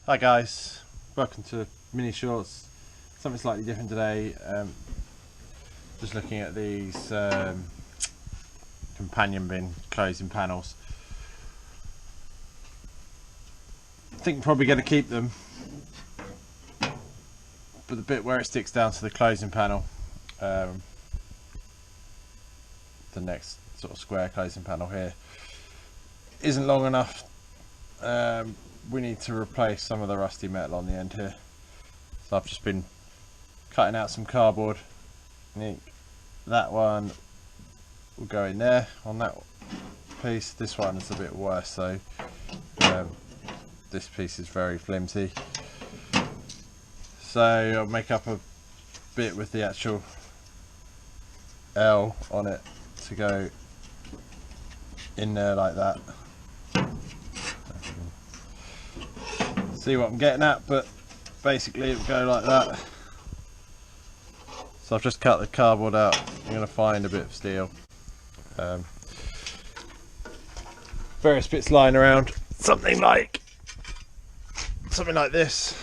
Hi guys, welcome to Mini Shorts. Something slightly different today. Just looking at these companion bin closing panels. I think I'm probably going to keep them, but the bit where it sticks down to the closing panel, the next sort of square closing panel here, isn't long enough. We need to replace some of the rusty metal on the end here, so I've just been cutting out some cardboard. I think that one will go in there on that piece. This one is a bit worse, so this piece is very flimsy, so I'll make up a bit with the actual L on it to go in there like that. See what I'm getting at, but basically it will go like that. So I've just cut the cardboard out. I'm going to find a bit of steel, various bits lying around, something like this.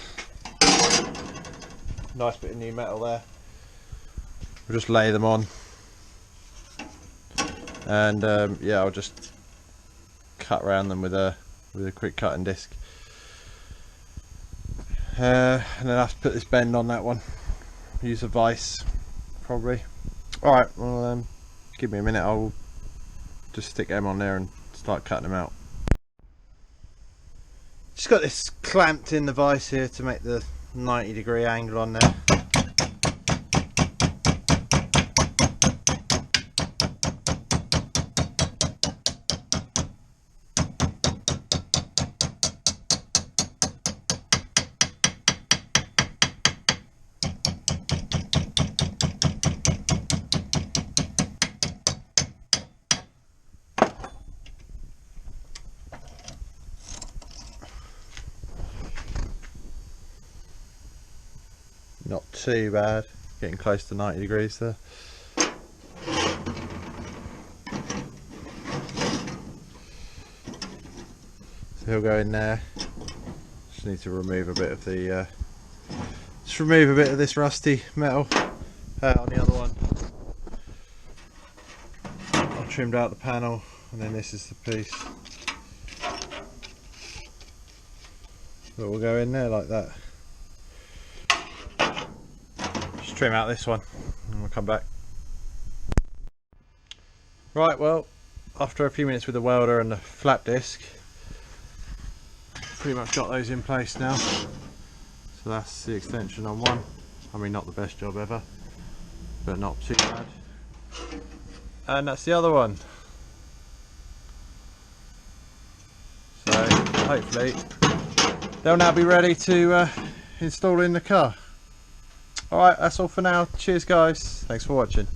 Nice bit of new metal there. We'll just lay them on, and yeah, I'll just cut around them with a quick cutting disc. And then I have to put this bend on that one. Use a vise, probably. Alright, well, give me a minute. I'll just stick them on there and start cutting them out. Just got this clamped in the vise here to make the 90-degree angle on there. Not too bad, getting close to 90 degrees there. So he'll go in there. Just need to remove a bit of the this rusty metal on the other one. I trimmed out the panel, and then this is the piece that will go in there like that. Trim out this one and we'll come back. Right, well, after a few minutes with the welder and the flat disc, pretty much got those in place now. So that's the extension on one. I mean, not the best job ever, but not too bad. And that's the other one. So hopefully they'll now be ready to install in the car. Alright, that's all for now. Cheers guys, thanks for watching.